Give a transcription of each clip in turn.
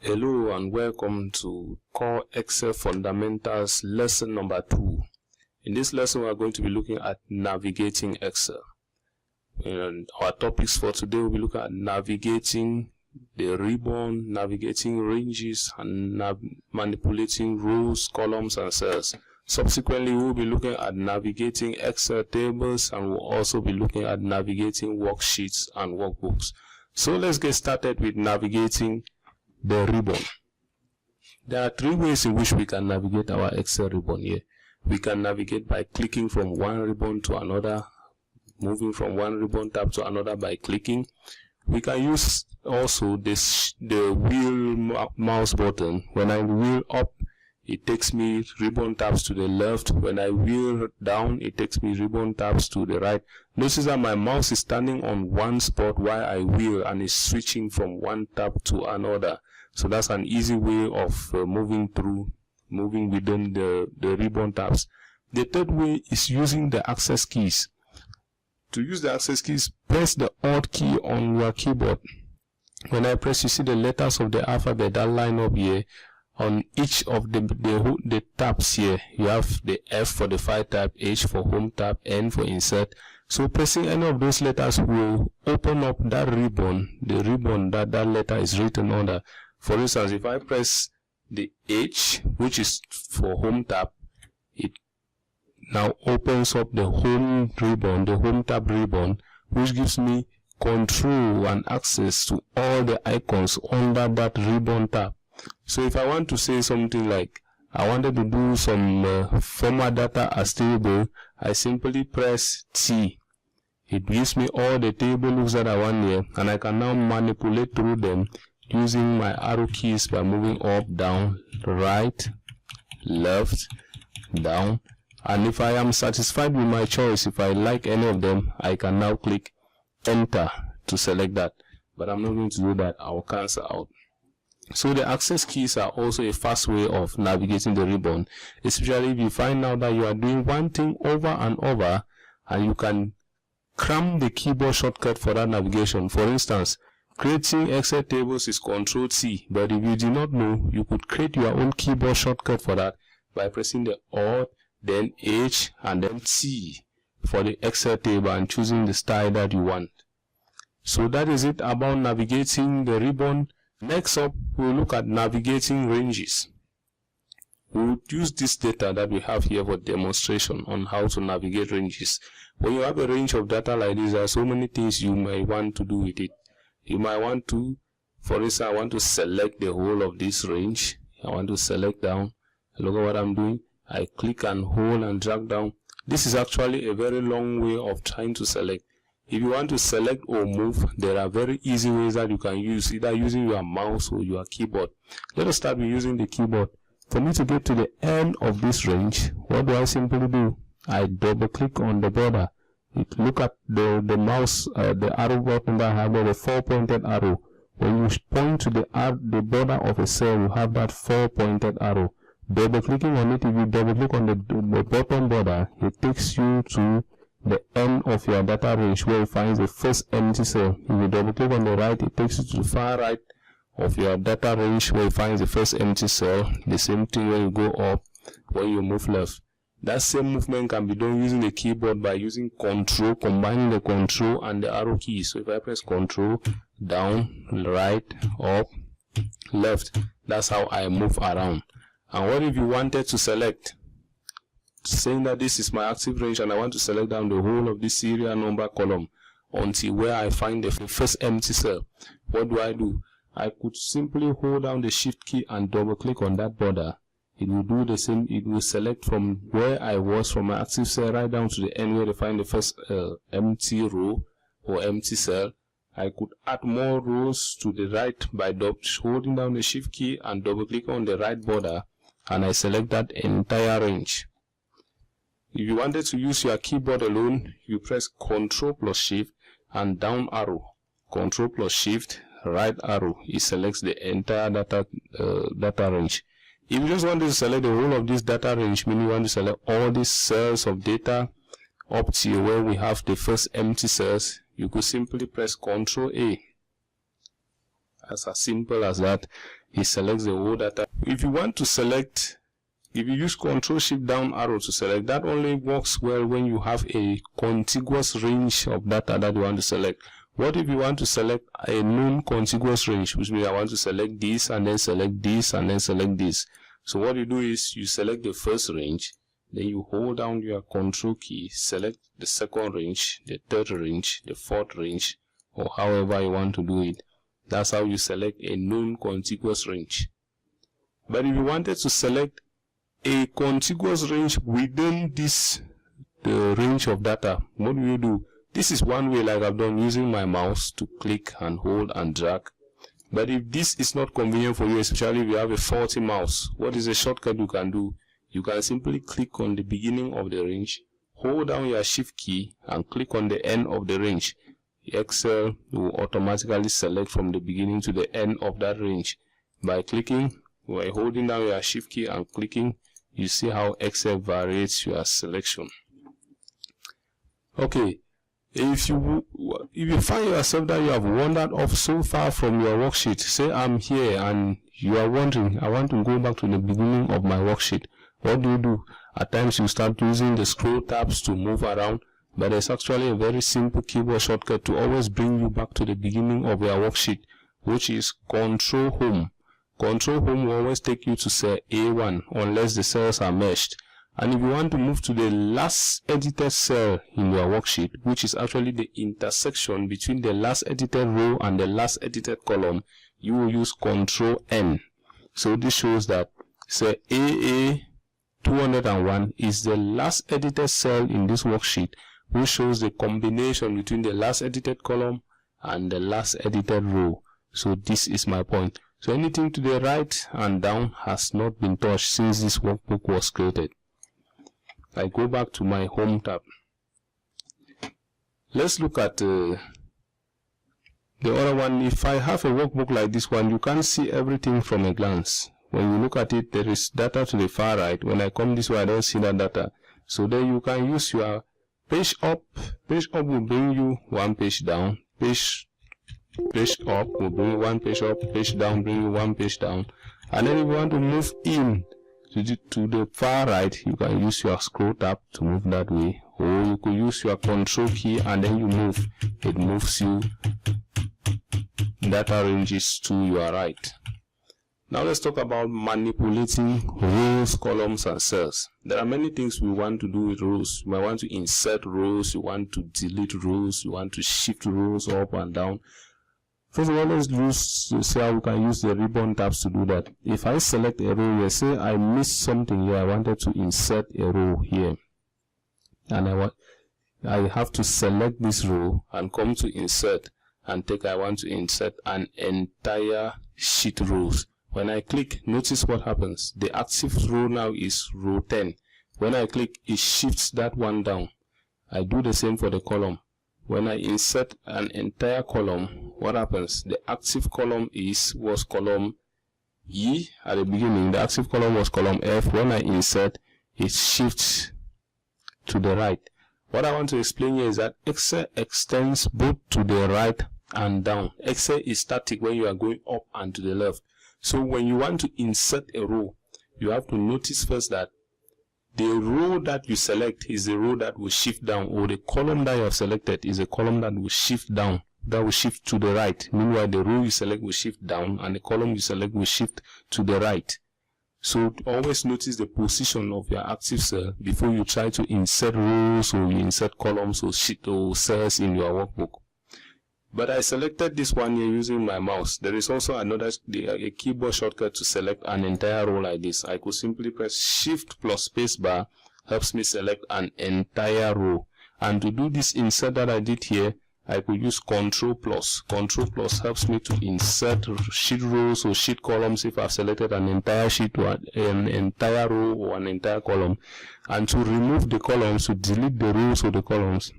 Hello and welcome to Core Excel Fundamentals lesson number 2. In this lesson we are going to be looking at navigating Excel. And our topics for today will be looking at navigating the ribbon, navigating ranges, and manipulating rows, columns and cells. Subsequently we will be looking at navigating Excel tables, and we'll also be looking at navigating worksheets and workbooks. So let's get started with navigating the ribbon. There are 3 ways in which we can navigate our Excel ribbon here. We can navigate by clicking from one ribbon to another, moving from one ribbon tab to another by clicking. We can use also the wheel mouse button. When I wheel up, it takes me ribbon tabs to the left. When I wheel down, it takes me ribbon tabs to the right. Notice that my mouse is standing on one spot while I wheel and is switching from one tab to another. So that's an easy way of moving within the ribbon tabs. The third way is using the access keys. To use the access keys, press the Alt key on your keyboard. When I press, you see the letters of the alphabet that line up here. On each of the tabs here, you have the F for the file tab, H for home tab, N for insert. So pressing any of those letters will open up that ribbon, the ribbon that letter is written under. For instance, if I press the H, which is for home tab, it now opens up the home ribbon, the home tab ribbon, which gives me control and access to all the icons under that ribbon tab. So if I want to say something like I wanted to do some format data as table, I simply press T. It gives me all the tables that I want here, and I can now manipulate through them using my arrow keys by moving up, down, right, left, down. And if I am satisfied with my choice, if I like any of them, I can now click enter to select that. But I'm not going to do that. I'll cancel out. So the access keys are also a fast way of navigating the ribbon, especially if you find out that you are doing one thing over and over and you can cram the keyboard shortcut for that navigation. For instance, creating Excel tables is Ctrl+C, but if you do not know, you could create your own keyboard shortcut for that by pressing the Alt, then H, and then C for the Excel table and choosing the style that you want. So that is it about navigating the ribbon. Next up, we'll look at navigating ranges. We'll use this data that we have here for demonstration on how to navigate ranges. When you have a range of data like this, there are so many things you might want to do with it. You might want to, for instance, I want to select the whole of this range. I want to select down. Look at what I'm doing. I click and hold and drag down. This is actually a very long way of trying to select. If you want to select or move, there are very easy ways that you can use, either using your mouse or your keyboard. Let us start with using the keyboard. For me to get to the end of this range, what do I simply do? I double click on the border. Look at the mouse, the arrow button that I have, the 4-pointed arrow. When you point to the border of a cell, you have that 4-pointed arrow. Double clicking on it, if you double click on the bottom border, it takes you to the end of your data range where it finds the first empty cell. If you double click on the right, it takes you to the far right of your data range where it finds the first empty cell. The same thing when you go up, when you move left. That same movement can be done using the keyboard by using Control, combining the Control and the arrow keys. So if I press Control, down, right, up, left, that's how I move around. And what if you wanted to select? Saying that this is my active range and I want to select down the whole of this serial number column until where I find the first empty cell. What do? I could simply hold down the shift key and double click on that border. It will do the same. It will select from where I was from my active cell right down to the end where I find the first empty row or empty cell. I could add more rows to the right by holding down the shift key and double click on the right border, and I select that entire range. If you wanted to use your keyboard alone, you press Ctrl plus Shift and down arrow. Ctrl plus Shift, right arrow. It selects the entire data range. If you just want to select the whole of this data range, meaning you want to select all these cells of data up to where we have the first empty cells, you could simply press Ctrl A. As simple as that. it selects the whole data. If you want to select, if you use Control Shift down arrow to select, that only works well when you have a contiguous range of data that you want to select. What if you want to select a non-contiguous range, which means I want to select this and then select this and then select this? So what you do is you select the first range, then you hold down your Control key, select the second range, the third range, the fourth range, or however you want to do it. That's how you select a non-contiguous range. But if you wanted to select a contiguous range within the range of data, what do you do? This is one way, like I've done, using my mouse to click and hold and drag. But if this is not convenient for you, especially if you have a faulty mouse, what is a shortcut you can do? You can simply click on the beginning of the range, hold down your Shift key and click on the end of the range. Excel will automatically select from the beginning to the end of that range. By clicking, by holding down your Shift key and clicking, you see how Excel varies your selection. Okay, if you find yourself that you have wandered off so far from your worksheet, say I'm here and you are wondering, I want to go back to the beginning of my worksheet. What do? At times you start using the scroll tabs to move around, but there's actually a very simple keyboard shortcut to always bring you back to the beginning of your worksheet, which is Control Home. Control Home will always take you to cell A1 unless the cells are meshed. And if you want to move to the last edited cell in your worksheet, which is actually the intersection between the last edited row and the last edited column, you will use Control N. So this shows that cell AA201 is the last edited cell in this worksheet, which shows the combination between the last edited column and the last edited row. So this is my point. So anything to the right and down has not been touched since this workbook was created. I go back to my Home tab. Let's look at the other one. If I have a workbook like this one, you can't see everything from a glance. When you look at it, there is data to the far right. When I come this way, I don't see that data. So then you can use your page up. Page up will bring you one page down. Page up will bring you one page up. Page down bring you one page down. And then if you want to move in to the far right, you can use your scroll tab to move that way, or you could use your Control key and then you move. It moves you data ranges to your right. Now let's talk about manipulating rows, columns and cells. There are many things we want to do with rows. You might want to insert rows, you want to delete rows, you want to shift rows up and down. First of all, let's see how we can use the ribbon tabs to do that. If I select a row here, say I missed something here, I wanted to insert a row here, and I have to select this row and come to insert and I want to insert an entire sheet rows. When I click, notice what happens. The active row now is row 10. When I click, it shifts that one down. I do the same for the column. When I insert an entire column, what happens? The active column was column E at the beginning. The active column was column F. When I insert, it shifts to the right. What I want to explain here is that Excel extends both to the right and down. Excel is static when you are going up and to the left. So when you want to insert a row, you have to notice first that the row that you select is the row that will shift down, or the column that you have selected is a column that will shift down, that will shift to the right. Meanwhile, the row you select will shift down and the column you select will shift to the right. So always notice the position of your active cell before you try to insert rows or you insert columns or sheet or cells in your workbook. But I selected this one here using my mouse. There is also a keyboard shortcut to select an entire row like this. I could simply press Shift plus space bar, helps me select an entire row. And to do this insert that I did here, I could use Control plus. Control plus helps me to insert sheet rows or sheet columns if I've selected an entire sheet or an entire row or an entire column. And to remove the columns, to delete the rows or the columns,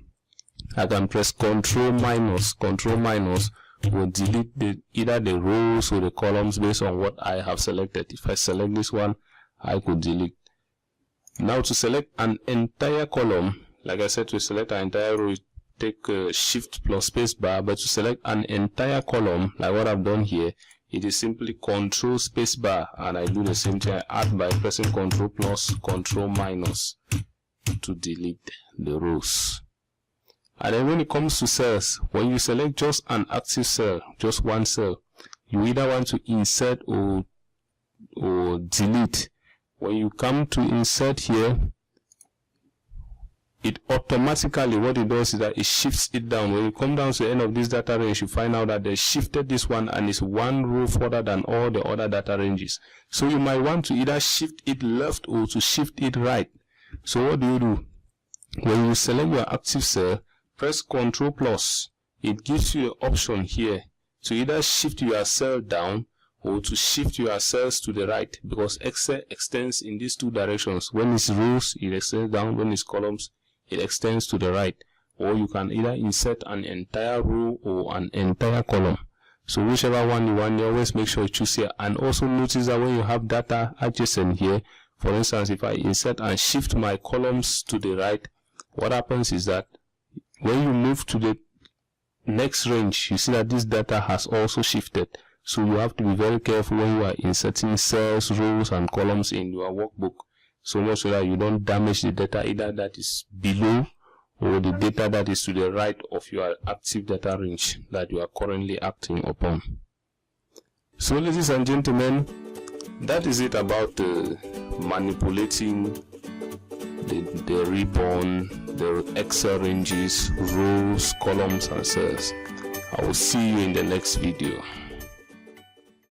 I can press Control minus. Control minus will delete either the rows or the columns based on what I have selected. If I select this one, I could delete. Now to select an entire column, like I said, to select an entire row, take Shift plus space bar, but to select an entire column, like what I've done here, it is simply Control space bar, and I do the same thing. I add by pressing Control plus, Control minus to delete the rows. And then when it comes to cells, when you select just an active cell, just one cell, you either want to insert or delete. When you come to insert here, it automatically, what it does is that it shifts it down. When you come down to the end of this data range, you find out that they shifted this one and it's one row further than all the other data ranges. So you might want to either shift it left or to shift it right. So what do? When you select your active cell, press Ctrl plus. It gives you an option here to either shift your cell down or to shift your cells to the right, because Excel extends in these two directions. When it's rows, it extends down. When it's columns, it extends to the right. Or you can either insert an entire row or an entire column. So whichever one you want, you always make sure you choose here. And also notice that when you have data adjacent here, for instance, if I insert and shift my columns to the right, what happens is that when you move to the next range, you see that this data has also shifted. So you have to be very careful when you are inserting cells, rows, and columns in your workbook, so much so that you don't damage the data either that is below or the data that is to the right of your active data range that you are currently acting upon. So ladies and gentlemen, that is it about manipulating the ribbon, the Excel ranges, rows, columns, and cells. I will see you in the next video.